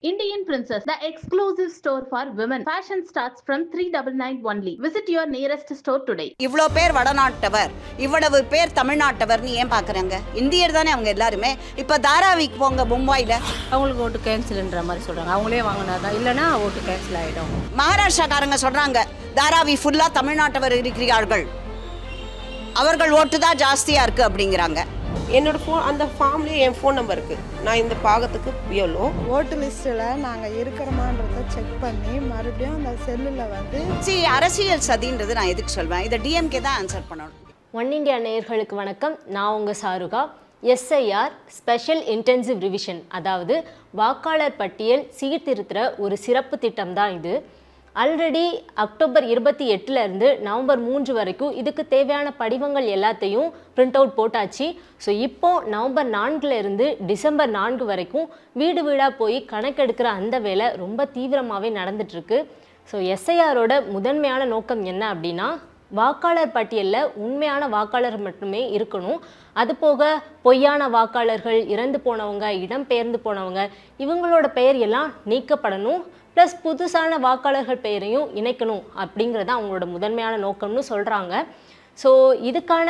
Indian Princess, the exclusive store for women. Fashion starts from 399 only. Visit your nearest store today. இவ்வளோ பேர் வடநாட்டவர், இவ்வளவு பேர் தமிழ்நாட்டவர்னு ஏன் பார்க்குறாங்க? இந்தியர் தானே அவங்க எல்லாருமே. இப்போ தாராவிக்கு போங்க மும்பையில், அவங்களுக்கு ஓட்டு கேன்சல்ன்ற மாதிரி சொல்கிறாங்க. அவங்களே வாங்கினாதா, இல்லைன்னா ஓட்டு கேன்சல் ஆகிடும். மகாராஷ்டிராக்காரங்க சொல்கிறாங்க தாராவி ஃபுல்லாக தமிழ்நாட்டவர் இருக்கிறார்கள், அவர்கள் ஓட்டு தான் ஜாஸ்தியாக இருக்குது அப்படிங்கிறாங்க. என்னோட ஃபோன் அந்த ஃபார்ம்லேயே என் ஃபோன் நம்பர் இருக்குது. நான் இந்த பாகத்துக்கு எவ்வளோ ஓட்டு லிஸ்ட்டில் நாங்கள் இருக்கிறோமான்றதை செக் பண்ணி மறுபடியும் அந்த செல்லில் வந்து அரசியல் சதின்றது நான் எதுக்கு சொல்வேன், இதை டிஎம்கே தான் ஆன்சர் பண்ணணும். ஒன் இண்டியா நேயர்களுக்கு வணக்கம். நான் உங்கள் Saruka. SIR special intensive revision, அதாவது வாக்காளர் பட்டியல் சீர்திருத்துகிற ஒரு சிறப்பு திட்டம் தான் இது. ஆல்ரெடி அக்டோபர் 28 நவம்பர் 3 வரைக்கும் இதுக்கு தேவையான படிவங்கள் எல்லாத்தையும் பிரிண்ட் அவுட் போட்டாச்சு. ஸோ இப்போ நவம்பர் 4 டிசம்பர் 4 வரைக்கும் வீடு வீடாக போய் கணக்கெடுக்கிற அந்த வேலை ரொம்ப தீவிரமாகவே நடந்துட்டுருக்கு. ஸோ எஸ்ஐஆரோட முதன்மையான நோக்கம் என்ன அப்படின்னா, வாக்காளர் பட்டியலில் உண்மையான வாக்காளர் மட்டுமே இருக்கணும். அது போக பொய்யான வாக்காளர்கள், இறந்து போனவங்க, இடம்பெயர்ந்து போனவங்க, இவங்களோட பெயர் எல்லாம் நீக்கப்படணும். ப்ளஸ் புதுசான வாக்காளர்கள் பெயரையும் இணைக்கணும் அப்படிங்கிறது அவங்களோட முதன்மையான நோக்கம்னு சொல்கிறாங்க. ஸோ இதுக்கான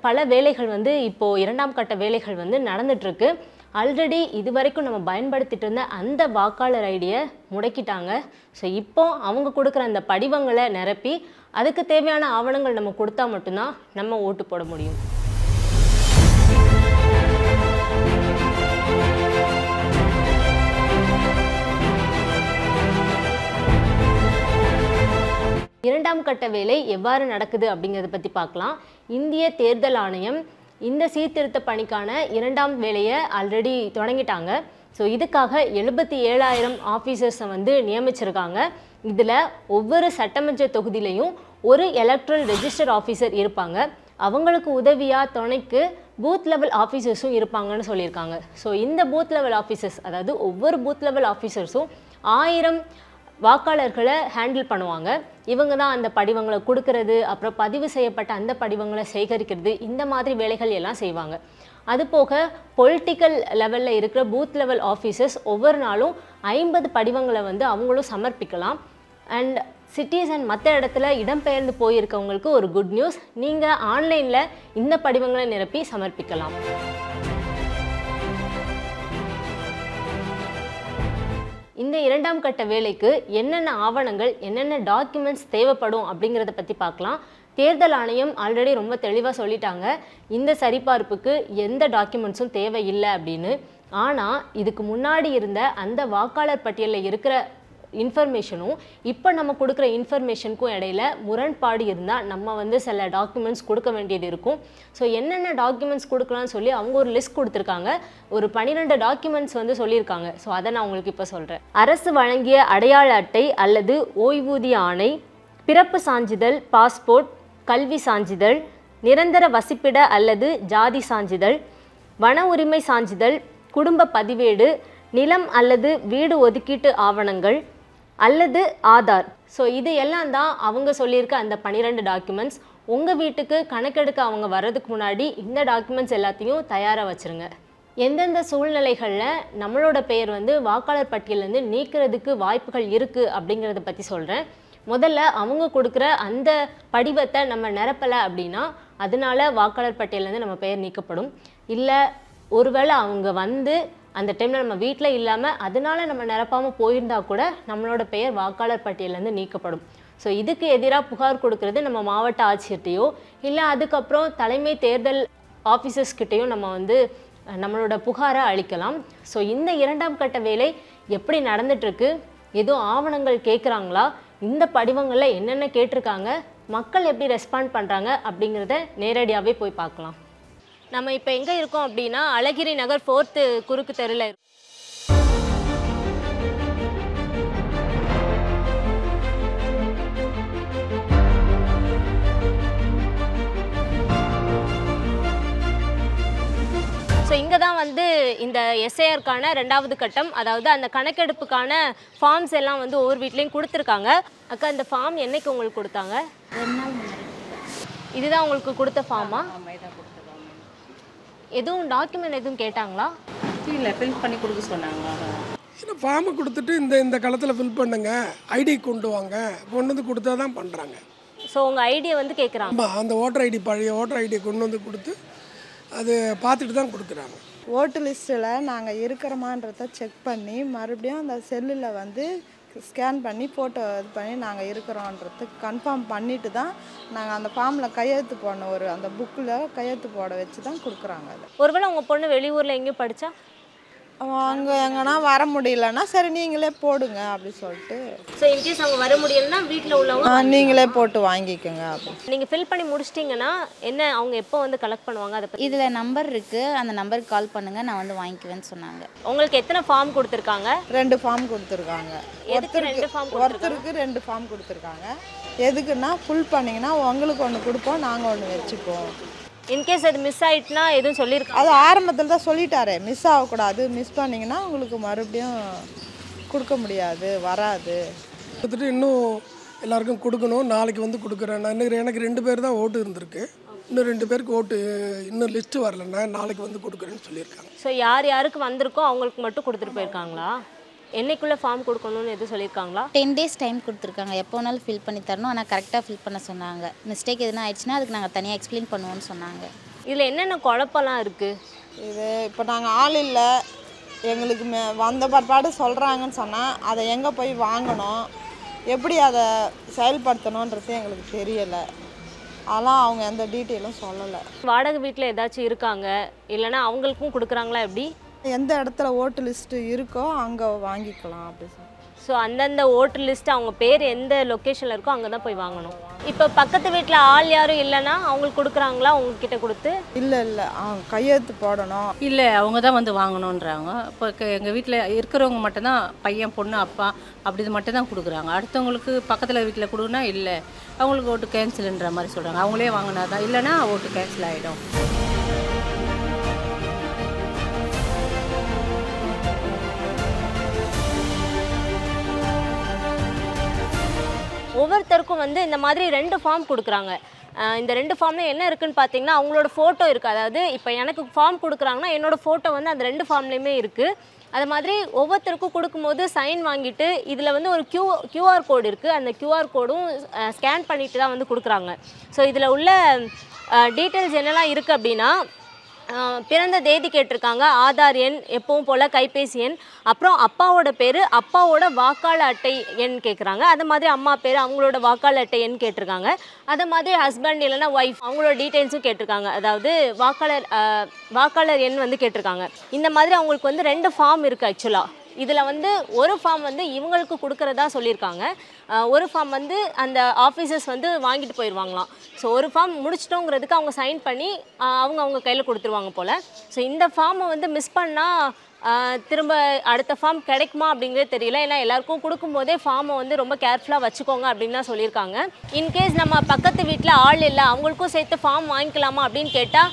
பல வேலைகள் வந்து இப்போது 2ஆம் கட்ட வேலைகள் வந்து நடந்துகிட்ருக்கு. ஆல்ரெடி இது வரைக்கும் நம்ம பயன்படுத்திட்டு இருந்த அந்த வாக்காளர் ஐடியை முடக்கிட்டாங்க. ஸோ இப்போ அவங்க கொடுக்குற அந்த படிவங்களை நிரப்பி அதுக்கு தேவையான ஆவணங்கள் நம்ம கொடுத்தா மட்டும்தான் நம்ம ஓட்டு போட முடியும். இரண்டாம் கட்ட வேலை எவ்வாறு நடக்குது அப்படிங்கிறத பற்றி பார்க்கலாம். இந்திய தேர்தல் ஆணையம் இந்த சீர்திருத்த பணிக்கான 2ஆம் வேலையை ஆல்ரெடி தொடங்கிட்டாங்க. ஸோ இதுக்காக 77,000 ஆஃபீஸர்ஸை வந்து நியமிச்சிருக்காங்க. இதில் ஒவ்வொரு சட்டமன்ற தொகுதியிலையும் ஒரு எலக்ட்ரல் ரெஜிஸ்டர் ஆஃபீஸர் இருப்பாங்க. அவங்களுக்கு உதவியாக துணைக்கு பூத் லெவல் ஆஃபீஸர்ஸும் இருப்பாங்கன்னு சொல்லியிருக்காங்க. ஸோ இந்த பூத் லெவல் ஆஃபீஸர்ஸ், அதாவது ஒவ்வொரு பூத் லெவல் ஆஃபீஸர்ஸும் 1000 வாக்காளர்களை ஹேண்டில் பண்ணுவாங்க. இவங்க தான் அந்த படிவங்களை கொடுக்கறது, அப்புறம் பதிவு செய்யப்பட்ட அந்த படிவங்களை சேகரிக்கிறது, இந்த மாதிரி வேலைகள் எல்லாம் செய்வாங்க. அது போக பொலிட்டிக்கல் லெவலில் இருக்கிற பூத் லெவல் ஆஃபீஸர்ஸ் ஒவ்வொரு நாளும் 50 படிவங்களை வந்து அவங்களும் சமர்ப்பிக்கலாம். அண்ட் சிட்டிஸ் அண்ட் மற்ற இடத்துல இடம்பெயர்ந்து போயிருக்கவங்களுக்கு ஒரு குட் நியூஸ், நீங்கள் ஆன்லைனில் இந்த படிவங்களை நிரப்பி சமர்ப்பிக்கலாம். இந்த 2ஆம் கட்ட வேலைக்கு என்னென்ன ஆவணங்கள், என்னென்ன டாக்குமெண்ட்ஸ் தேவைப்படும் அப்படிங்கிறத பற்றி பார்க்கலாம். தேர்தல் ஆணையம் ஆல்ரெடி ரொம்ப தெளிவாக சொல்லிட்டாங்க, இந்த சரிபார்ப்புக்கு எந்த டாக்குமெண்ட்ஸும் தேவையில்லை அப்படின்னு. ஆனால் இதுக்கு முன்னாடி இருந்த அந்த வாக்காளர் பட்டியலில் இருக்கிற இன்ஃபர்மேஷனும் இப்போ நம்ம கொடுக்குற இன்ஃபர்மேஷனுக்கும் இடையில முரண்பாடு இருந்தால் நம்ம வந்து சில டாக்குமெண்ட்ஸ் கொடுக்க வேண்டியது இருக்கும். ஸோ என்னென்ன டாக்குமெண்ட்ஸ் கொடுக்கலாம்னு சொல்லி அவங்க ஒரு லிஸ்ட் கொடுத்துருக்காங்க. ஒரு 12 டாக்குமெண்ட்ஸ் வந்து சொல்லியிருக்காங்க. ஸோ அதை நான் உங்களுக்கு இப்போ சொல்கிறேன். அரசு வழங்கிய அடையாள அட்டை அல்லது ஓய்வூதிய ஆணை, பிறப்பு சான்றிதழ், பாஸ்போர்ட், கல்வி சான்றிதழ், நிரந்தர வசிப்பிட அல்லது ஜாதி சான்றிதழ், வன உரிமை சான்றிதழ், குடும்ப பதிவேடு, நிலம் அல்லது வீடு ஒதுக்கீட்டு ஆவணங்கள் அல்லது ஆதார். ஸோ இது எல்லாம் தான் அவங்க சொல்லியிருக்க அந்த 12 டாக்குமெண்ட்ஸ். உங்கள் வீட்டுக்கு கணக்கெடுக்க அவங்க வர்றதுக்கு முன்னாடி இந்த டாக்குமெண்ட்ஸ் எல்லாத்தையும் தயாராக வச்சுருங்க. எந்தெந்த சூழ்நிலைகளில் நம்மளோட பெயர் வந்து வாக்காளர் பட்டியலேருந்து நீக்கிறதுக்கு வாய்ப்புகள் இருக்குது அப்படிங்கிறத பற்றி சொல்கிறேன். முதல்ல அவங்க கொடுக்குற அந்த படிவத்தை நம்ம நிரப்பலை அப்படின்னா அதனால வாக்காளர் பட்டியலேருந்து நம்ம பெயர் நீக்கப்படும். இல்லை ஒருவேளை அவங்க வந்து அந்த டைமில் நம்ம வீட்டில் இல்லாமல் அதனால நம்ம நிரப்பாமல் போயிருந்தா கூட நம்மளோட பெயர் வாக்காளர் பட்டியலேருந்து நீக்கப்படும். ஸோ இதுக்கு எதிராக புகார் கொடுக்கறது நம்ம மாவட்ட ஆட்சியர்கிட்டையோ இல்லை அதுக்கப்புறம் தலைமை தேர்தல் ஆஃபீஸர்ஸ்கிட்டையும் நம்ம வந்து நம்மளோட புகாரை அளிக்கலாம். ஸோ இந்த 2ஆம் கட்ட வேலை எப்படி நடந்துட்டுருக்கு, எதுவும் ஆவணங்கள் கேட்குறாங்களா, இந்த படிவங்களில் என்னென்ன கேட்டிருக்காங்க, மக்கள் எப்படி ரெஸ்பாண்ட் பண்ணுறாங்க அப்படிங்கிறத நேரடியாகவே போய் பார்க்கலாம். நம்ம இப்போ எங்கே இருக்கோம் அப்படின்னா அழகிரி நகர் 4th குறுக்கு தெருவில் இருக்கோம். ஸோ இங்கே தான் வந்து இந்த எஸ்ஐஆருக்கான 2வது கட்டம், அதாவது அந்த கணக்கெடுப்புக்கான ஃபார்ம்ஸ் எல்லாம் வந்து ஒவ்வொரு வீட்லேயும் கொடுத்துருக்காங்க. அக்கா, இந்த ஃபார்ம் என்னைக்கு உங்களுக்கு கொடுத்தாங்க? 2 நாள் முன்னாடி. இதுதான் உங்களுக்கு கொடுத்த ஃபார்மா? எதுவும் டாக்குமெண்ட் எதுவும் கேட்டாங்களா? இல்லை, ஃபில் பண்ணி கொடுக்க சொன்னாங்க. ஏன்னா ஃபார்மை கொடுத்துட்டு இந்த காலத்தில் ஃபில் பண்ணுங்க, ஐடி கொண்டு வாங்க, கொண்டு வந்து கொடுத்தா தான் பண்ணுறாங்க. ஸோ உங்கள் ஐடியை வந்து கேட்குறாங்க. ஆமாம், அந்த ஓட்டர் ஐடி பழைய ஓட்டர் ஐடியை கொண்டு வந்து கொடுத்து அது பார்த்துட்டு தான் கொடுக்குறாங்க. ஓட்டு லிஸ்ட்டில் நாங்கள் இருக்கிறோமான்றத செக் பண்ணி மறுபடியும் அந்த செல்லில் வந்து ஸ்கேன் பண்ணி ஃபோட்டோ இது பண்ணி நாங்கள் இருக்கிறோன்றது கன்ஃபார்ம் பண்ணிவிட்டு தான் நாங்கள் அந்த ஃபார்மில் கையெழுத்து போடணும். அந்த புக்கில் கையெழுத்து போட வச்சு தான் கொடுக்குறாங்க. அது ஒருவேளை உங்கள் பொண்ணு வெளியூரில் எங்கேயும் படித்தா அங்கே எங்கன்னா வர முடியலன்னா சரி நீங்களே போடுங்க அப்படி சொல்லிட்டு. ஸோ இன்கேஸ் அவங்க வர முடியலன்னா வீட்டில் உள்ளவங்க நீங்களே போட்டு வாங்கிக்கோங்க அப்படி. நீங்கள் ஃபில் பண்ணி முடிச்சிட்டிங்கன்னா என்ன அவங்க எப்போ வந்து கலெக்ட் பண்ணுவாங்க? அதை பற்றி இதில் நம்பர் இருக்குது, அந்த நம்பருக்கு கால் பண்ணுங்கள், நான் வந்து வாங்கிக்குவேன்னு சொன்னாங்க. உங்களுக்கு எத்தனை ஃபார்ம் கொடுத்துருக்காங்க? 2 ஃபார்ம் கொடுத்துருக்காங்க. ஒருத்தருக்கு 2 ஃபார்ம் கொடுத்துருக்காங்க. எதுக்குன்னா ஃபுல் பண்ணிங்கன்னா உங்களுக்கு ஒன்று கொடுப்போம், நாங்கள் ஒன்று வச்சுப்போம். இன்கேஸ் அது மிஸ் ஆகிட்டுனா எதுவும் சொல்லியிருக்காங்க? அது ஆரம்பத்தில் தான் சொல்லிட்டாரு, மிஸ் ஆகக்கூடாது, மிஸ் பண்ணிங்கன்னா உங்களுக்கு மறுபடியும் கொடுக்க முடியாது, வராது. கொடுத்துட்டு இன்னும் எல்லாருக்கும் கொடுக்கணும். நாளைக்கு வந்து கொடுக்குறேன். நான் எனக்கு 2 பேர் தான் ஓட்டு இருந்திருக்கு. இன்னும் 2 பேருக்கு ஓட்டு இன்னும் லிஸ்ட்டு வரலன்னா நாளைக்கு வந்து கொடுக்குறேன்னு சொல்லியிருக்காங்க. ஸோ யார் யாருக்கு வந்திருக்கோ அவங்களுக்கு மட்டும் கொடுத்துட்டு போயிருக்காங்களா? என்னைக்குள்ளே ஃபார்ம் கொடுக்கணும்னு எதுவும் சொல்லியிருக்காங்களா? 10 days டைம் கொடுத்துருக்காங்க. எப்போ வேணாலும் ஃபில் பண்ணி தரணும், ஆனால் கரெக்டாக ஃபில் பண்ண சொன்னாங்க. மிஸ்டேக் எதுனா ஆயிடுச்சுன்னா அதுக்கு நாங்கள் தனியாக எக்ஸ்பிளைன் பண்ணுவோம்னு சொன்னாங்க. இதில் என்னென்ன குழப்பம்லாம் இருக்குது? இது இப்போ நாங்கள் ஆள் இல்லை, எங்களுக்கு வந்த பற்பாடு சொல்கிறாங்கன்னு சொன்னால் அதை எங்கே போய் வாங்கணும், எப்படி அதை செயல்படுத்தணுன்றது எங்களுக்கு தெரியலை. அதெல்லாம் அவங்க எந்த டீட்டெயிலும் சொல்லலை. வாடகை வீட்டில் ஏதாச்சும் இருக்காங்க இல்லைன்னா அவங்களுக்கும் கொடுக்குறாங்களா? எப்படி எந்த இடத்துல ஓட்டு லிஸ்ட்டு இருக்கோ அங்கே வாங்கிக்கலாம் அப்படி சொல்லி. ஸோ அந்தந்த ஓட்டர் லிஸ்ட்டு அவங்க பேர் எந்த லொக்கேஷனில் இருக்கோ அங்கே தான் போய் வாங்கணும். இப்போ பக்கத்து வீட்டில் ஆள் யாரும் இல்லைன்னா அவங்களுக்கு கொடுக்குறாங்களா உங்ககிட்ட கொடுத்து? இல்லை அவங்க கையெழுத்து போடணும். இல்லை, அவங்க தான் வந்து வாங்கணுன்றாங்க. இப்போ எங்கள் வீட்டில் இருக்கிறவங்க மட்டும்தான் பையன், பொண்ணு, அப்பா அப்படி இது மட்டும் தான் கொடுக்குறாங்க. அடுத்தவங்களுக்கு பக்கத்தில் வீட்டில் கொடுக்குன்னா இல்லை, அவங்களுக்கு ஓட்டு கேன்சல்ன்ற மாதிரி சொல்கிறாங்க. அவங்களே வாங்கினா தான், இல்லைன்னா ஓட்டு கேன்சல் ஆகிடும். ஒவ்வொருத்தருக்கும் வந்து இந்த மாதிரி 2 ஃபார்ம் கொடுக்குறாங்க. இந்த 2 ஃபார்ம்ல என்ன இருக்குன்னு பார்த்தீங்கன்னா அவங்களோட ஃபோட்டோ இருக்குது. அதாவது இப்போ எனக்கு ஃபார்ம் கொடுக்குறாங்கன்னா என்னோடய ஃபோட்டோ வந்து அந்த 2 ஃபார்ம்லேயுமே இருக்குது. அது மாதிரி ஒவ்வொருத்தருக்கும் கொடுக்கும்போது சைன் வாங்கிட்டு இதில் வந்து ஒரு QR கோடு இருக்குது. அந்த QR கோடும் ஸ்கேன் பண்ணிட்டு தான் வந்து கொடுக்குறாங்க. ஸோ இதில் உள்ள டீட்டெயில்ஸ் என்னெல்லாம் இருக்குது அப்படின்னா பிறந்த தேதி கேட்டிருக்காங்க, ஆதார் எண், எப்பவும் போல் கைபேசி எண், அப்புறம் அப்பாவோட பேர், அப்பாவோட வாக்காளர் அட்டை எண் கேட்குறாங்க. அது மாதிரி அம்மா பேர், அவங்களோட வாக்காளர் அட்டை எண் கேட்டிருக்காங்க. அது மாதிரி ஹஸ்பண்ட் இல்லைன்னா ஒய்ஃப் அவங்களோட டீட்டெயில்ஸும் கேட்டிருக்காங்க. அதாவது வாக்காளர் எண் வந்து கேட்டிருக்காங்க. இந்த மாதிரி அவங்களுக்கு வந்து 2 ஃபார்ம் இருக்குது ஆக்சுவலாக. இதில் வந்து ஒரு ஃபார்ம் வந்து இவங்களுக்கு கொடுக்குறதா சொல்லியிருக்காங்க, ஒரு ஃபார்ம் வந்து அந்த ஆஃபீஸர்ஸ் வந்து வாங்கிட்டு போயிடுவாங்களாம். ஸோ ஒரு ஃபார்ம் முடிச்சிட்டோங்கிறதுக்கு அவங்க சைன் பண்ணி அவங்க கையில் கொடுத்துருவாங்க போல். ஸோ இந்த ஃபார்மை வந்து மிஸ் பண்ணால் திரும்ப அடுத்த ஃபார்ம் கிடைக்குமா அப்படிங்கிறதே தெரியல. ஏன்னா எல்லாருக்கும் கொடுக்கும்போதே ஃபார்மை வந்து ரொம்ப கேர்ஃபுல்லாக வச்சுக்கோங்க அப்படின்னு தான் சொல்லியிருக்காங்க. இன்கேஸ் நம்ம பக்கத்து வீட்டில் ஆள் இல்லை, அவங்களுக்கும் சேர்த்து ஃபார்ம் வாங்கிக்கலாமா அப்படின்னு கேட்டால்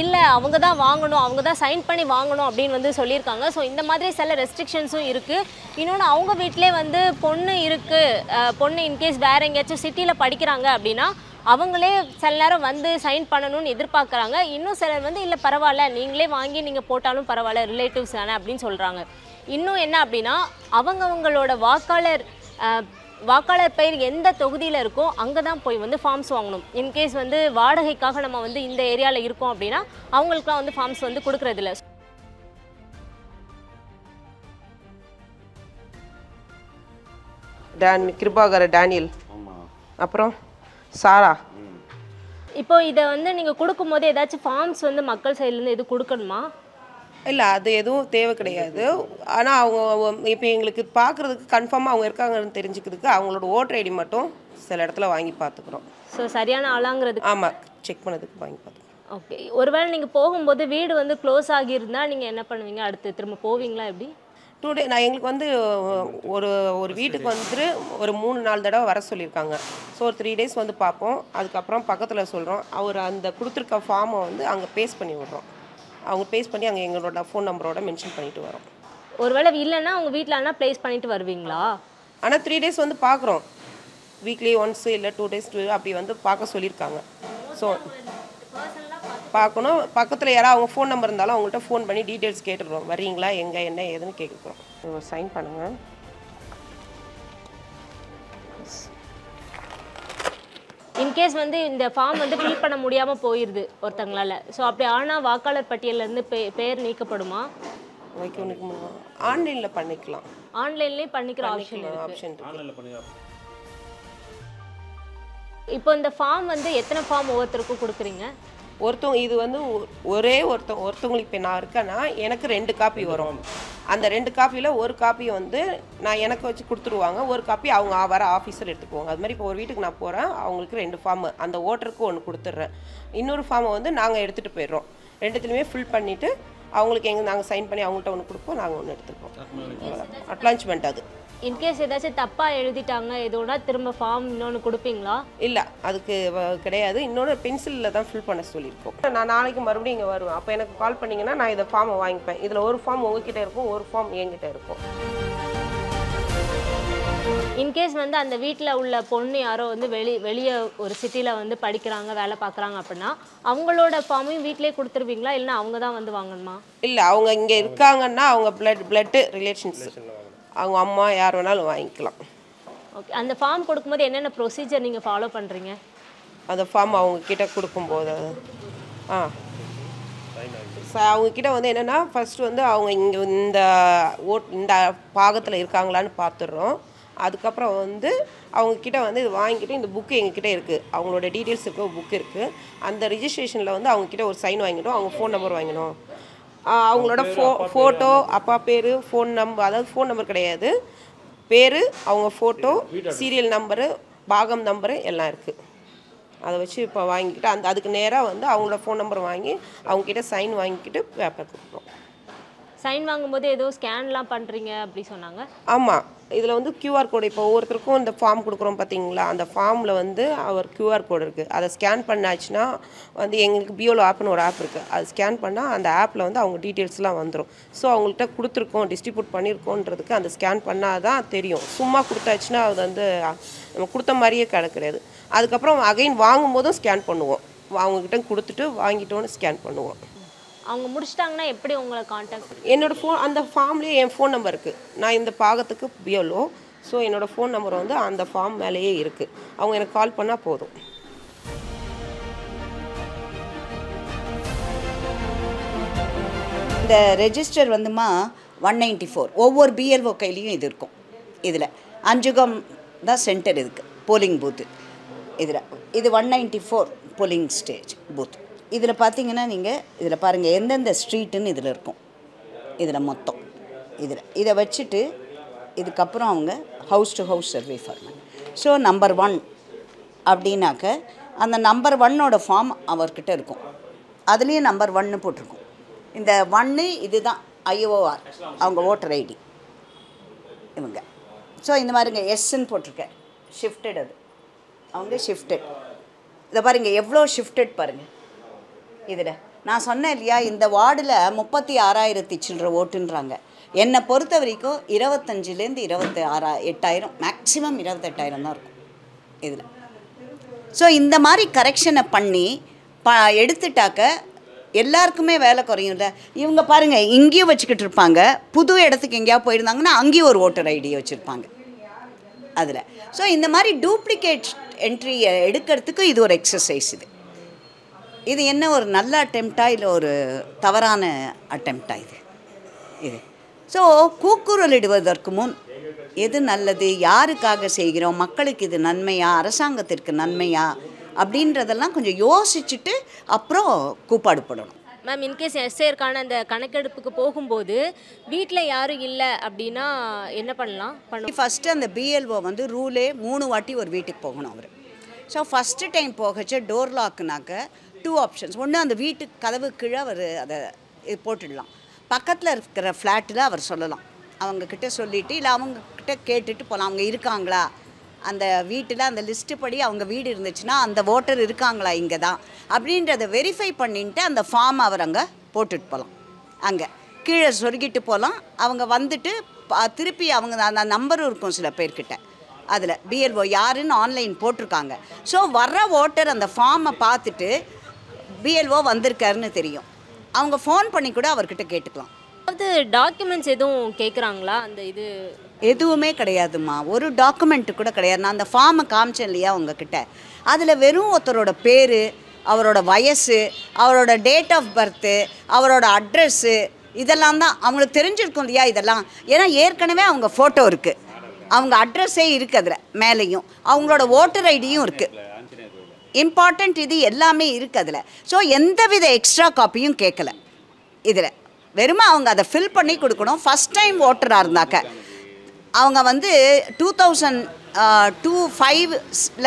இல்லை, அவங்க தான் வாங்கணும், அவங்க தான் சைன் பண்ணி வாங்கணும் அப்படின்னு வந்து சொல்லியிருக்காங்க. ஸோ இந்த மாதிரி சில ரெஸ்ட்ரிக்ஷன்ஸும் இருக்குது. இன்னொன்று அவங்க வீட்டிலே வந்து பொண்ணு இருக்குது, பொண்ணு இன்கேஸ் வேறு எங்கேயாச்சும் சிட்டியில் படிக்கிறாங்க அப்படின்னா அவங்களே சில நேரம் வந்து சைன் பண்ணணும்னு எதிர்பார்க்குறாங்க. இன்னும் சிலர் வந்து இல்லை பரவாயில்ல, நீங்களே வாங்கி நீங்கள் போட்டாலும் பரவாயில்ல, ரிலேட்டிவ்ஸ் தானே அப்படின்னு சொல்கிறாங்க. இன்னும் என்ன அப்படின்னா அவங்களோட வாக்காளர் பெயர் எந்த தொகுதியில் இருக்கோ அங்கே தான் போய் வந்து ஃபார்ம்ஸ் வாங்கணும். இன்கேஸ் வந்து வாடகைக்காக நம்ம வந்து இந்த ஏரியாவில் இருக்கோம் அப்படின்னா அவங்களுக்குலாம் வந்து ஃபார்ம்ஸ் வந்து கொடுக்குறதில்ல. கிருபாகர டேனியல், அப்புறம் சாரா. இப்போ இதை வந்து நீங்கள் கொடுக்கும்போது ஏதாச்சும் ஃபார்ம்ஸ் வந்து மக்கள் சைட்லேருந்து எதுவும் கொடுக்கணுமா? இல்லை, அது எதுவும் தேவை கிடையாது. ஆனால் அவங்க இப்போ எங்களுக்கு பார்க்குறதுக்கு கன்ஃபார்மாக அவங்க இருக்காங்கன்னு தெரிஞ்சுக்கிறதுக்கு அவங்களோட ஓட்டர் ஐடி மட்டும் சில இடத்துல வாங்கி பார்த்துக்குறோம். ஸோ சரியான ஆளாங்கிறது? ஆமாம், செக் பண்ணதுக்கு வாங்கி பார்த்துக்குறோம். ஓகே. ஒருவேளை நீங்கள் போகும்போது வீடு வந்து க்ளோஸ் ஆகியிருந்தால் நீங்கள் என்ன பண்ணுவீங்க? அடுத்து திரும்ப போவீங்களா? எப்படி 2 டே நான் எங்களுக்கு வந்து ஒரு வீட்டுக்கு வந்துட்டு ஒரு 3-4 தடவை வர சொல்லியிருக்காங்க. ஸோ ஒரு 3 days வந்து பார்ப்போம். அதுக்கப்புறம் பக்கத்தில் சொல்கிறோம், அவர் அந்த கொடுத்துருக்க ஃபார்மை வந்து அங்கே பேஸ்ட் பண்ணி விட்றோம். அவங்க பேஸ்ட் பண்ணி அங்கே எங்களோட ஃபோன் நம்பரோட மென்ஷன் பண்ணிட்டு வரோம். ஒருவேளை இல்லைன்னா அவங்க வீட்டில் ஆனால் ப்ளேஸ் பண்ணிட்டு வருவீங்களா? ஆனால் 3 days வந்து பார்க்குறோம், வீக்லி ஒன்ஸ் இல்லை 2 days அப்படி வந்து பார்க்க சொல்லியிருக்காங்க. ஸோ பார்க்கணும். பக்கத்தில் யாராவது அவங்க ஃபோன் நம்பர் இருந்தாலும் அவங்கள்ட்ட ஃபோன் பண்ணி டீட்டெயில்ஸ் கேட்டுடுறோம், வரீங்களா, எங்கே என்ன ஏதுன்னு கேட்குறோம். சைன் பண்ணுங்கள். இன்கேஸ் வந்து இந்த ஃபார்ம் வந்து ஃபில் பண்ண முடியாமல் போயிடுது ஒருத்தங்களால, ஸோ அப்படி ஆனால் வாக்காளர் பட்டியலேருந்து பேர் நீக்கப்படுமா? ஆன்லைனில் பண்ணிக்கலாம். ஆன்லைன்லேயே பண்ணிக்கிற ஆப்ஷன் இருக்கு. இப்போ இந்த ஃபார்ம் வந்து எத்தனை ஃபார்ம் ஒவ்வொருத்தருக்கும் கொடுக்குறீங்க? ஒருத்தவங்க இது வந்து ஒருத்தவங்களுக்கு இப்போ நான் இருக்கேன்னா எனக்கு 2 காப்பி வரும். அந்த 2 காப்பியில் ஒரு காப்பி வந்து நான் எனக்கு வச்சு கொடுத்துருவாங்க, ஒரு காப்பி அவங்க வர ஆஃபீஸர் எடுத்துக்குவாங்க. அது மாதிரி இப்போ ஒரு வீட்டுக்கு நான் போகிறேன், அவங்களுக்கு 2 ஃபார்மு, அந்த ஓட்டருக்கு ஒன்று கொடுத்துட்றேன், இன்னொரு ஃபார்மை வந்து நாங்கள் எடுத்துகிட்டு போயிடுறோம். 2த்துலையுமே ஃபில் பண்ணிவிட்டு அவங்களுக்கு நாங்கள் சைன் பண்ணி அவங்கள்ட்ட ஒன்று கொடுப்போம், நாங்கள் ஒன்று எடுத்துப்போம். அட்லான்ச்மெண்ட் அது. இன்கேஸ் ஏதாச்சும் தப்பாக எழுதிட்டாங்க எதுனா திரும்ப ஃபார்ம் இன்னொன்று கொடுப்பீங்களா? இல்லை, அதுக்கு கிடையாது. இன்னொன்று பென்சிலில் தான் ஃபில் பண்ண சொல்லியிருக்கோம். நான் நாளைக்கு மறுபடியும் இங்கே வருவேன், அப்போ எனக்கு கால் பண்ணிங்கன்னா நான் இதை ஃபார்மை வாங்கிப்பேன். இதில் ஒரு ஃபார்ம் உங்ககிட்ட இருக்கும், ஒரு ஃபார்ம் என்கிட்ட இருக்கும். இன்கேஸ் வந்து அந்த வீட்டில் உள்ள பொண்ணு யாரோ வந்து வெளியே ஒரு சிட்டியில் வந்து படிக்கிறாங்க, வேலை பார்க்குறாங்க அப்படின்னா அவங்களோட ஃபார்மையும் வீட்டிலே கொடுத்துருவீங்களா, இல்லைன்னா அவங்க தான் வந்து வாங்கணுமா? இல்லை, அவங்க இங்கே இருக்காங்கன்னா அவங்க பிளட்டு ரிலேஷன்ஸ், அவங்க அம்மா யார் வேணாலும் வாங்கிக்கலாம். ஓகே. அந்த ஃபார்ம் கொடுக்கும்போது என்னென்ன ப்ரொசீஜர் நீங்கள் ஃபாலோ பண்ணுறீங்க? அந்த ஃபார்ம் அவங்கக்கிட்ட கொடுக்கும்போது அவங்கக்கிட்ட வந்து என்னென்னா ஃபஸ்ட்டு வந்து அவங்க இங்கே இந்த பாகத்தில் இருக்காங்களான்னு பார்த்துடுறோம். அதுக்கப்புறம் வந்து அவங்கக்கிட்ட வந்து இது வாங்கிக்கிட்டு இந்த புக்கு எங்ககிட்ட இருக்குது, அவங்களோட டீட்டெயில்ஸ் இருக்க புக் இருக்குது. அந்த ரிஜிஸ்ட்ரேஷனில் வந்து அவங்கக்கிட்ட ஒரு சைன் வாங்கிடும், அவங்க ஃபோன் நம்பர் வாங்கிடும், அவங்களோட ஃபோட்டோ, அப்பா பேர், ஃபோன் நம்பர், அதாவது ஃபோன் நம்பர் கிடையாது, பேர், அவங்க ஃபோட்டோ, சீரியல் நம்பரு, பாகம் நம்பரு எல்லாம் இருக்குது. அதை வச்சு இப்போ வாங்கிக்கிட்டு அதுக்கு நேராக வந்து அவங்களோட ஃபோன் நம்பர் வாங்கி அவங்கக்கிட்ட சைன் வாங்கிக்கிட்டு பேப்பர் கொடுப்போம். சைன் வாங்கும்போது ஏதோ ஸ்கேன்லாம் பண்ணுறீங்க அப்படி சொன்னாங்க. ஆமாம், இதில் வந்து கியூஆர் கோடு, இப்போ ஒவ்வொருத்தருக்கும் இந்த ஃபார்ம் கொடுக்குறோம் பார்த்தீங்களா, அந்த ஃபார்மில் வந்து அவர் கியூஆர் கோடு இருக்குது, அதை ஸ்கேன் பண்ணாச்சுன்னா வந்து எங்களுக்கு பியோலோ ஆப்னு ஒரு ஆப் இருக்குது, அது ஸ்கேன் பண்ணால் அந்த ஆப்பில் வந்து அவங்க டீட்டெயில்ஸ்லாம் வந்துடும். ஸோ அவங்கள்ட்ட கொடுத்துருக்கோம், டிஸ்ட்ரிபியூட் பண்ணியிருக்கோன்றதுக்கு அந்த ஸ்கேன் பண்ணால் தான் தெரியும். சும்மா கொடுத்தாச்சுன்னா அது வந்து நம்ம கொடுத்த மாதிரியே கிடையாது. அதுக்கப்புறம் அகைன் வாங்கும்போதும் ஸ்கேன் பண்ணுவோம், அவங்கக்கிட்ட கொடுத்துட்டு வாங்கிட்டோன்னு ஸ்கேன் பண்ணுவோம். அவங்க முடிச்சிட்டாங்கன்னா எப்படி உங்களை காண்டாக்ட்? என்னோடய ஃபோன், அந்த ஃபார்ம்லேயே என் ஃபோன் நம்பர் இருக்குது, நான் இந்த பாகத்துக்கு பியோலோ, ஸோ என்னோடய ஃபோன் நம்பர் வந்து அந்த ஃபார்ம் மேலேயே இருக்குது, அவங்க எனக்கு கால் பண்ணால் போதும். இந்த ரெஜிஸ்டர் வந்துமா 194 ஒவ்வொரு பிஎல்ஓ கையிலையும் இது இருக்கும். இதில் அஞ்சுகம் தான் சென்டர் இதுக்கு, போலிங் பூத்து. இது 194 போலிங் ஸ்டேஜ் பூத். இதில் பார்த்தீங்கன்னா நீங்கள் இதில் பாருங்கள் எந்தெந்த ஸ்ட்ரீட்டுன்னு இதில் இருக்கும். இதில் மொத்தம் இதை வச்சுட்டு இதுக்கப்புறம் அவங்க house to house survey form. So number 1 அப்படின்னாக்க அந்த நம்பர் 1ஓட ஃபார்ம் அவர்கிட்ட இருக்கும், அதுலேயும் நம்பர் 1 போட்டிருக்கும். இந்த 1 இதுதான் IOR, அவங்க ஓட்டர் ஐடி இவங்க. ஸோ இந்த மாதிரிங்க எஸ்ன்னு போட்டிருக்கேன், ஷிஃப்டட், அது அவங்க ஷிஃப்டட். இதை பாருங்கள் எவ்வளோ ஷிஃப்டட் பாருங்கள். இதில் நான் சொன்னேன் இல்லையா, இந்த வார்டில் 36,000 சில்லற ஓட்டுன்றாங்க. என்னை பொறுத்த வரைக்கும் 25,000 28,000 மேக்ஸிமம் 28,000 தான் இருக்கும் இதில். ஸோ இந்த மாதிரி கரெக்ஷனை பண்ணி எடுத்துட்டாக்க எல்லாருக்குமே வேலை குறையும்ல. இவங்க பாருங்கள் இங்கேயும் வச்சுக்கிட்டு இருப்பாங்க, புது இடத்துக்கு எங்கேயா போயிருந்தாங்கன்னா அங்கேயும் ஒரு ஓட்டர் ஐடியை வச்சுருப்பாங்க அதில். ஸோ இந்த மாதிரி டூப்ளிகேட் என்ட்ரியை எடுக்கிறதுக்கு இது ஒரு எக்ஸசைஸ். இது என்ன ஒரு நல்ல அட்டெம்ப்டா இல்லை ஒரு தவறான அட்டெம்ப்டா இது? ஸோ கூக்குரலிடுவதற்கு முன் எது நல்லது, யாருக்காக செய்கிறோம், மக்களுக்கு இது நன்மையா, அரசாங்கத்திற்கு நன்மையா அப்படின்றதெல்லாம் கொஞ்சம் யோசிச்சுட்டு அப்புறம் கூப்பாடு போடணும். மேம், இன்கேஸ் எஸ்ஐஆருக்கான அந்த கணக்கெடுப்புக்கு போகும்போது வீட்டில் யாரும் இல்லை அப்படின்னா என்ன பண்ணலாம்? ஃபஸ்ட்டு அந்த பிஎல்ஓ வந்து ரூலே 3 வாட்டி ஒரு வீட்டுக்கு போகணும் அவர். ஸோ ஃபஸ்ட்டு டைம் போகச்ச டோர் லாக்குனாக்க 2 ஆப்ஷன்ஸ். ஒன்று, அந்த வீட்டுக்கு கதவு கீழே அவர் அதை போட்டுடலாம், பக்கத்தில் இருக்கிற ஃப்ளாட்டில் அவர் சொல்லலாம், அவங்கக்கிட்ட சொல்லிவிட்டு இல்லை அவங்கக்கிட்ட கேட்டுட்டு போகலாம், அவங்க இருக்காங்களா அந்த வீட்டில், அந்த லிஸ்ட்டு படி அவங்க வீடு இருந்துச்சுன்னா அந்த ஓட்டர் இருக்காங்களா இங்கே தான் அப்படின்றத வெரிஃபை பண்ணிட்டு அந்த ஃபார்ம் அவர் அங்கே போட்டுட்டு போகலாம், அங்கே கீழே சொருகிட்டு போகலாம். அவங்க வந்துட்டு திருப்பி அவங்க அந்த நம்பரும் இருக்கும் சில பேர்கிட்ட, அதில் பிஎல்ஓ யாருன்னு ஆன்லைன் போட்டிருக்காங்க. ஸோ வர்ற ஓட்டர் அந்த ஃபார்மை பார்த்துட்டு பிஎல்ஓ வந்திருக்காருன்னு தெரியும், அவங்க ஃபோன் பண்ணி கூட அவர்கிட்ட கேட்டுக்கலாம், அது டாக்குமெண்ட்ஸ் எதுவும் கேட்குறாங்களா? அந்த இது எதுவுமே கிடையாதுமா, ஒரு டாக்குமெண்ட் கூட கிடையாது. நான் அந்த ஃபார்மை காமிச்சேன் இல்லையா உங்ககிட்ட, அதில் வெறும் ஒருத்தரோட பேர், அவரோட வயசு, அவரோட டேட் ஆஃப் பர்த்து, அவரோட அட்ரெஸ்ஸு, இதெல்லாம் தான் அவங்களுக்கு தெரிஞ்சிருக்கும் இல்லையா இதெல்லாம். ஏன்னா ஏற்கனவே அவங்க ஃபோட்டோ இருக்குது, அவங்க அட்ரஸே இருக்குது அதில் மேலேயும், அவங்களோட ஓட்டர் ஐடியும் இருக்குது, இம்பார்ட்டண்ட் இது எல்லாமே இருக்குது அதில். ஸோ எந்தவித எக்ஸ்ட்ரா காப்பியும் கேட்கல இதில். வெறுமா அவங்க அதை ஃபில் பண்ணி கொடுக்கணும். ஃபஸ்ட் டைம் ஓட்டராக இருந்தாக்க அவங்க வந்து 2005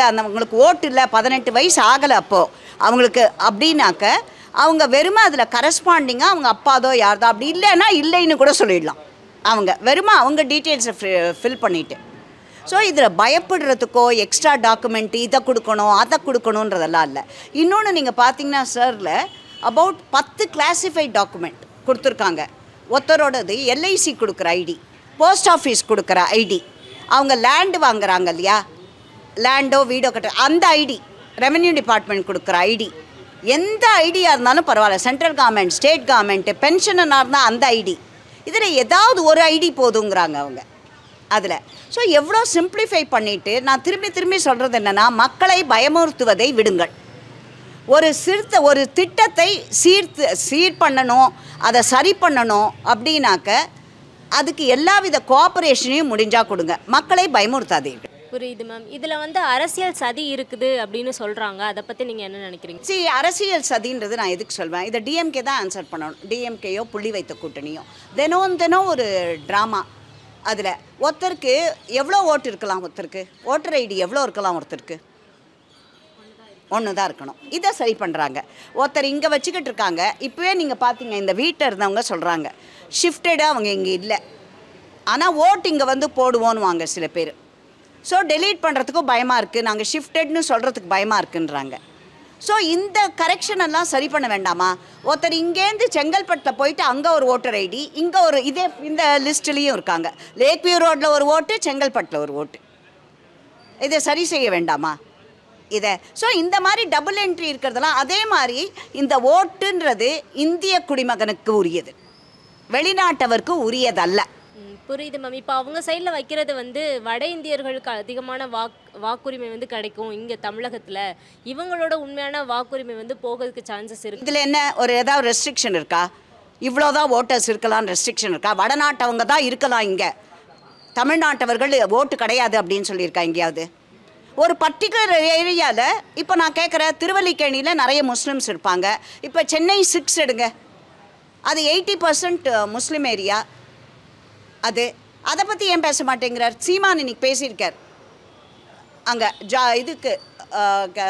அந்த அவங்களுக்கு ஓட்டு இல்லை, 18 வயசு ஆகலை அப்போது அவங்களுக்கு அப்படின்னாக்க அவங்க வெறுமா அதில் கரஸ்பாண்டிங்காக அவங்க அப்பாதோ யார்தோ, அப்படி இல்லைன்னா இல்லைன்னு கூட சொல்லிடலாம். அவங்க வெறுமா அவங்க டீட்டெயில்ஸை ஃபில் பண்ணிவிட்டு. ஸோ இதில் பயப்படுறதுக்கோ எக்ஸ்ட்ரா டாக்குமெண்ட் இதை கொடுக்கணும் அதை கொடுக்கணுன்றதெல்லாம் இல்லை. இன்னொன்று நீங்கள் பார்த்தீங்கன்னா சாரில் அபவுட் 10 கிளாசிஃபைட் டாக்குமெண்ட் கொடுத்துருக்காங்க. ஒருத்தரோடது எல்ஐசி கொடுக்குற ஐடி, போஸ்ட் ஆஃபீஸ் கொடுக்குற ஐடி, அவங்க லேண்டு வாங்குறாங்க இல்லையா, லேண்டோ வீடோ கட்டுற அந்த ஐடி, ரெவென்யூ டிபார்ட்மெண்ட் கொடுக்குற ஐடி, எந்த ஐடியாக இருந்தாலும் பரவாயில்ல, சென்ட்ரல் கவர்மெண்ட், ஸ்டேட் கவர்மெண்ட்டு, பென்ஷனாக இருந்தால் அந்த ஐடி, இதில் ஏதாவது ஒரு ஐடி போதுங்கிறாங்க அவங்க அதில். ஸோ எவ்வளோ சிம்பிளிஃபை பண்ணிவிட்டு, நான் திரும்பி சொல்கிறது என்னென்னா, மக்களை பயமுறுத்துவதை விடுங்கள். ஒரு திட்டத்தை சீர் பண்ணணும், அதை சரி பண்ணணும் அப்படின்னாக்க அதுக்கு எல்லாவித கோஆப்ரேஷனையும் முடிஞ்சால் கொடுங்க, மக்களை பயமுறுத்தாதீர்கள். புரியுது மேம். இதில் வந்து அரசியல் சதி இருக்குது அப்படின்னு சொல்கிறாங்க, அதை பற்றி நீங்கள் என்ன நினைக்கிறீங்க? சரி, அரசியல் சதின்றது நான் எதுக்கு சொல்வேன், இதை டிஎம்கே தான் ஆன்சர் பண்ணணும். டிஎம்கேயோ புள்ளி வைத்த கூட்டணியோ தினம் ஒரு ட்ராமா. அதில் ஒருத்தருக்கு எவ்வளோ ஓட்டு இருக்கலாம், ஒருத்தருக்கு ஓட்டர் ஐடி எவ்வளோ இருக்கலாம், ஒருத்தருக்கு ஒன்று தான் இருக்கணும். இதை சரி பண்ணுறாங்க. ஒருத்தர் இங்கே வச்சுக்கிட்டு இருக்காங்க. இப்போவே நீங்கள் பார்த்தீங்க, இந்த வீட்டில் இருந்தவங்க சொல்கிறாங்க ஷிஃப்டடாக அவங்க இங்கே இல்லை, ஆனால் ஓட்டு இங்கே வந்து போடுவோன்னு வாங்க சில பேர். ஸோ டெலீட் பண்ணுறதுக்கும் பயமாக இருக்குது, நாங்கள் ஷிஃப்டட்னு சொல்கிறதுக்கு பயமாக இருக்குன்றாங்க. ஸோ இந்த கரெக்ஷன் எல்லாம் சரி பண்ண வேண்டாமா? ஒருத்தர் இங்கேருந்து செங்கல்பட்டில் போயிட்டு அங்கே ஒரு ஓட்டர் ஐடி, இங்கே ஒரு இதே இந்த லிஸ்ட்லேயும் இருக்காங்க, லேக் வியூ ரோட்டில் ஒரு ஓட்டு, செங்கல்பட்டில் ஒரு ஓட்டு, இதை சரி செய்ய வேண்டாமா இதை? ஸோ இந்த மாதிரி டபுள் என்ட்ரி இருக்கிறதெல்லாம், அதே மாதிரி இந்த ஓட்டுன்றது இந்திய குடிமகனுக்கு உரியது, வெளிநாட்டவருக்கு உரியதல்ல. புரியுது மேம். இப்போ அவங்க சைடில் வைக்கிறது வந்து வட இந்தியர்களுக்கு அதிகமான வாக்குரிமை வந்து கிடைக்கும் இங்கே தமிழகத்தில், இவங்களோட உண்மையான வாக்குரிமை வந்து போகிறதுக்கு சான்சஸ் இருக்குது. இதில் என்ன ஒரு ஏதாவது ரெஸ்ட்ரிக்ஷன் இருக்கா? இவ்வளோதான் ஓட்டர்ஸ் இருக்கலாம்னு ரெஸ்ட்ரிக்ஷன் இருக்கா? வடநாட்டவங்க தான் இருக்கலாம், இங்கே தமிழ்நாட்டவர்கள் ஓட்டு கிடையாது அப்படின்னு சொல்லியிருக்கா எங்கேயாவது? ஒரு பர்டிகுலர் ஏரியாவில் இப்போ நான் கேட்குறேன், திருவல்லிக்கேணியில் நிறைய முஸ்லீம்ஸ் இருப்பாங்க. இப்போ சென்னை 6 எடுங்க, அது 80% முஸ்லீம் ஏரியா. அதை பற்றி ஏன் பேச மாட்டேங்கிறார்? சீமான் இன்னைக்கு பேசியிருக்கார். அங்கே இதுக்கு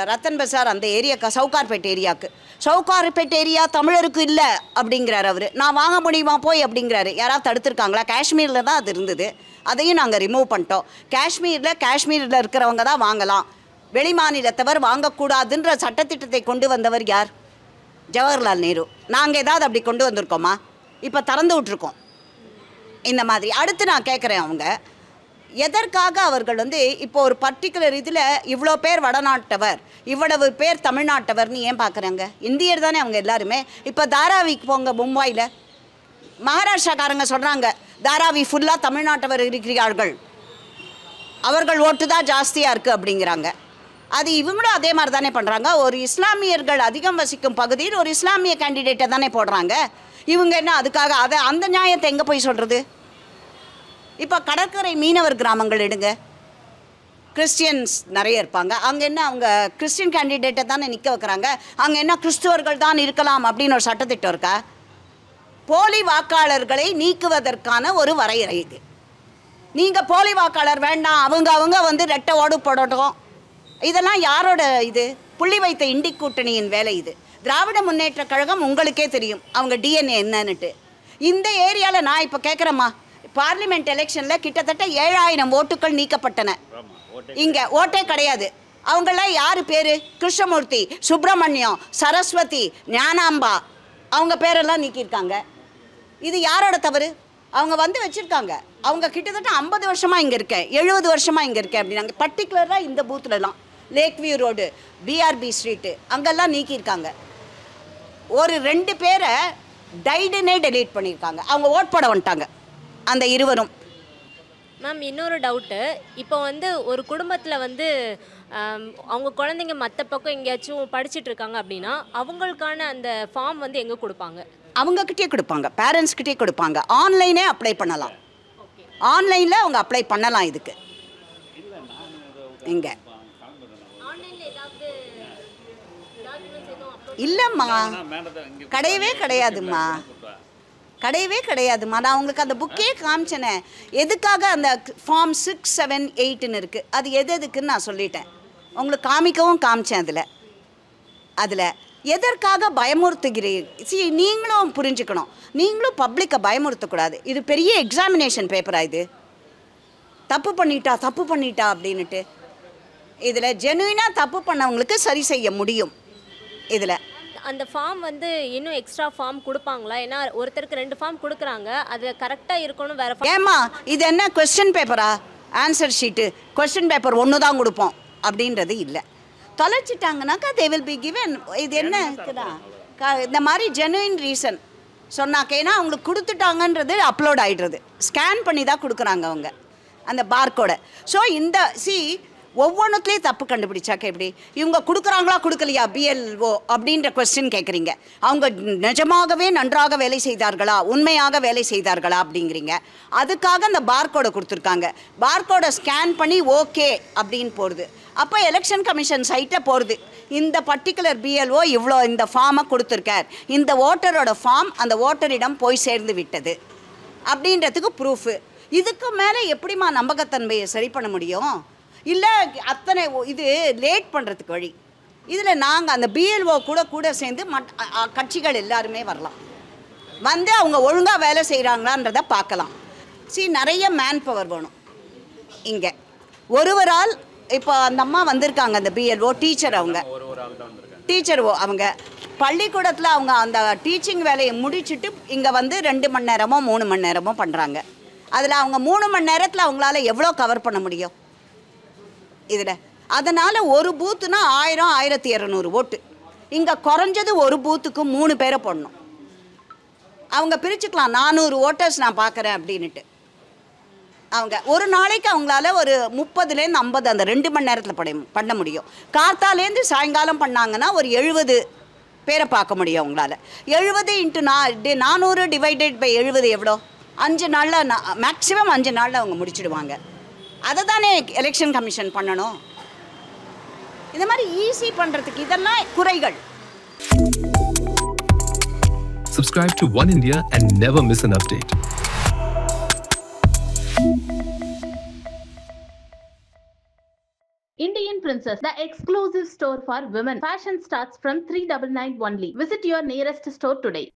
ரத்தன் பசார் அந்த ஏரியாக்கா, சவுகார்பேட் ஏரியாவுக்கு, சவுகார்பேட் ஏரியா தமிழருக்கு இல்லை அப்படிங்கிறார் அவர். நான் வாங்க முடியுமா போய் அப்படிங்கிறாரு. யாராவது தடுத்துருக்காங்களா? காஷ்மீரில் தான் அது இருந்தது, அதையும் நாங்கள் ரிமூவ் பண்ணிட்டோம். காஷ்மீரில் இருக்கிறவங்க தான் வாங்கலாம், வெளி மாநிலத்தவர் வாங்கக்கூடாதுன்ற சட்டத்திட்டத்தை கொண்டு வந்தவர் யார்? ஜவஹர்லால் நேரு. நாங்கள் ஏதாவது அப்படி கொண்டு வந்திருக்கோமா? இப்போ திறந்து விட்ருக்கோம் இந்த மாதிரி. அடுத்து நான் கேட்குறேன், அவங்க எதற்காக அவர்கள் வந்து இப்போ ஒரு பர்டிகுலர் இதில் இவ்வளோ பேர் வடநாட்டவர், இவ்வளவு பேர் தமிழ்நாட்டவர்னு ஏன் பார்க்குறாங்க? இந்தியர் தானே அவங்க எல்லாருமே. இப்போ தாராவிக்கு போங்க, மும்பையில் மகாராஷ்டிராக்காரங்க சொல்கிறாங்க தாராவி ஃபுல்லாக தமிழ்நாட்டவர் இருக்கிறார்கள், அவர்கள் ஓட்டு தான் ஜாஸ்தியாக இருக்குது அப்படிங்கிறாங்க. அது இவங்களும் அதே மாதிரி தானே பண்ணுறாங்க. ஒரு இஸ்லாமியர்கள் அதிகம் வசிக்கும் பகுதியில் ஒரு இஸ்லாமிய கேண்டிடேட்டை தானே போடுறாங்க. இவங்க என்ன அதுக்காக அந்த நியாயத்தை எங்கே போய் சொல்கிறது? இப்போ கடற்கரை மீனவர் கிராமங்கள் எடுங்க, கிறிஸ்டியன்ஸ் நிறைய இருப்பாங்க. அங்கே என்ன அவங்க கிறிஸ்டியன் கேண்டிடேட்டை தானே நிற்க வைக்கிறாங்க. அங்கே என்ன கிறிஸ்துவர்கள் தான் இருக்கலாம் அப்படின்னு ஒரு சட்டத்திட்டம் இருக்கா? போலி வாக்காளர்களை நீக்குவதற்கான ஒரு வரையறை இது. நீங்கள் போலி வாக்காளர் வேண்டாம், அவங்க வந்து ரெட்டை ஓடு போடட்டும், இதெல்லாம் யாரோட இது? புள்ளி வைத்த இண்டி கூட்டணியின் வேலை இது. திராவிட முன்னேற்ற கழகம் உங்களுக்கே தெரியும் அவங்க டிஎன்ஏ என்னன்னுட்டு. இந்த ஏரியாவில் நான் இப்போ கேட்குறேம்மா, பார்லிமெண்ட் எலெக்ஷனில் கிட்டத்தட்ட 7000 ஓட்டுகள் நீக்கப்பட்டன. இங்கே ஓட்டே கிடையாது. அவங்களாம் யார் பேர்? கிருஷ்ணமூர்த்தி, சுப்பிரமணியம், சரஸ்வதி, ஞானாம்பா, அவங்க பேரெல்லாம் நீக்கியிருக்காங்க. இது யாரோட தவறு? அவங்க வந்து வச்சுருக்காங்க. அவங்க கிட்டத்தட்ட 50 வருஷமாக இங்கே இருக்கேன், 70 வருஷமாக இங்கே இருக்கேன் அப்படின்னாங்க. பர்டிகுலராக இந்த பூத்துலலாம் lake view road, PRB street, அங்கெல்லாம் நீக்கியிருக்காங்க. ஒரு 2 பேரை டைடுன்னே டெலீட் பண்ணியிருக்காங்க. அவங்க ஓட் போட வந்துட்டாங்க அந்த இருவரும். மேம் இன்னொரு டவுட்டு, இப்போ வந்து ஒரு குடும்பத்தில் வந்து அவங்க குழந்தைங்க மற்ற பக்கம் எங்கேயாச்சும் படிச்சுட்டு இருக்காங்க அப்படின்னா அவங்களுக்கான அந்த ஃபார்ம் வந்து எங்கே கொடுப்பாங்க? அவங்கக்கிட்டே கொடுப்பாங்க, பேரண்ட்ஸ்கிட்டே கொடுப்பாங்க. ஆன்லைனே அப்ளை பண்ணலாம், ஆன்லைனில் அவங்க அப்ளை பண்ணலாம். இதுக்கு இங்கே இல்லைம்மா, கிடையவே கிடையாதும்மா, கிடையவே கிடையாதும்மா. நான் உங்களுக்கு அந்த புக்கே காமிச்சேனே, எதுக்காக அந்த ஃபார்ம் 6, 7, 8ன்னு இருக்குது, அது எதுக்குன்னு நான் சொல்லிட்டேன். உங்களுக்கு காமிக்கவும் காமிச்சேன். அதில் எதற்காக பயமுறுத்துகிறீர்கள்? நீங்களும் புரிஞ்சுக்கணும், நீங்களும் பப்ளிக்கை பயமுறுத்தக்கூடாது. இது பெரிய எக்ஸாமினேஷன் பேப்பரா? இது தப்பு பண்ணிட்டா அப்படின்ட்டு இதில் ஜெனுவினாக தப்பு பண்ணவங்களுக்கு சரி செய்ய முடியும். இதில் அந்த ஃபார்ம் வந்து இன்னும் எக்ஸ்ட்ரா ஃபார்ம் கொடுப்பாங்களா? ஏன்னா ஒருத்தருக்கு 2 ஃபார்ம் கொடுக்குறாங்க, அது கரெக்டாக இருக்கணும். வேறு ஏம்மா இது என்ன கொஸ்டின் பேப்பரா? ஆன்சர் ஷீட்டு கொஸ்டின் பேப்பர் ஒன்று தான் கொடுப்போம் அப்படின்றது இல்லை. தொலைச்சிட்டாங்கனாக்கா தே வில் பி கிவன். இது என்ன இருக்குதா இந்த மாதிரி ஜெனுவின் ரீசன் சொன்னாக்கேன்னா அவங்களுக்கு கொடுத்துட்டாங்கன்றது அப்லோட் ஆகிடுறது. ஸ்கேன் பண்ணி தான் கொடுக்குறாங்க அவங்க அந்த பார்கோடை. ஸோ இந்த ஒவ்வொன்றுத்துலேயும் தப்பு கண்டுபிடிச்சாக்க எப்படி? இவங்க கொடுக்குறாங்களா கொடுக்கலையா பிஎல்ஓ அப்படின்ற கொஸ்டின் கேட்குறீங்க. அவங்க நிஜமாகவே நன்றாக வேலை செய்தார்களா, உண்மையாக வேலை செய்தார்களா அப்படிங்கிறீங்க. அதுக்காக அந்த பார்கோடை கொடுத்துருக்காங்க. பார்கோடை ஸ்கேன் பண்ணி ஓகே அப்படின்னு போடுது. அப்போ எலெக்ஷன் கமிஷன் சைட்டை போடுது, இந்த பர்டிகுலர் பிஎல்ஓ இவ்வளோ இந்த ஃபார்மை கொடுத்துருக்கார், இந்த ஓட்டரோட ஃபார்ம் அந்த ஓட்டரிடம் போய் சேர்ந்து விட்டது அப்படின்றதுக்கு ப்ரூஃபு. இதுக்கு மேலே எப்படிமா நம்பகத்தன்மையை சரி பண்ண முடியும்? இல்லை அத்தனை இது லேட் பண்ணுறதுக்கு வழி. இதில் நாங்கள் அந்த பிஎல்ஓ கூட சேர்ந்து கட்சிகள் எல்லாருமே வரலாம், வந்து அவங்க ஒழுங்காக வேலை செய்கிறாங்களான்றதை பார்க்கலாம். நிறைய மேன் பவர் வேணும் இங்கே. ஒருவரால் இப்போ அந்த அம்மா வந்திருக்காங்க, அந்த பிஎல்ஓ டீச்சர், அவங்க பள்ளிக்கூடத்தில் அவங்க அந்த டீச்சிங் வேலையை முடிச்சுட்டு இங்கே வந்து 2 மணி நேரமோ 3 மணி நேரமோ பண்ணுறாங்க. அதில் அவங்க 3 மணி நேரத்தில் அவங்களால எவ்வளோ கவர் பண்ண முடியும் இதில்? அதனால் ஒரு பூத்துனா 1000, 1200 ஓட்டு. இங்கே குறைஞ்சது ஒரு பூத்துக்கு 3 பேரை போடணும். அவங்க பிரிச்சுக்கலாம், 400 ஓட்டர்ஸ் நான் பார்க்குறேன் அப்படின்ட்டு. அவங்க ஒரு நாளைக்கு அவங்களால ஒரு 30லேருந்து 50 அந்த 2 மணி நேரத்தில் பண்ண முடியும். காத்தாலேருந்து சாயங்காலம் பண்ணாங்கன்னா ஒரு 70 பேரை பார்க்க முடியும் அவங்களால. 70 × 400 டிவைடட் பை 70 எவ்வளோ? 5 நாளில், மேக்ஸிமம் 5 நாளில் அவங்க முடிச்சிடுவாங்க. அதை தானே எலெக்ஷன் கமிஷன் பண்ணணும். இந்த மாதிரி ஈஸி பண்ணுறதுக்கு இதெல்லாம் குறைகள். Subscribe to One India and never miss an update. Indian Princess, the exclusive store for women. Fashion starts from 399 only. Visit your nearest store today.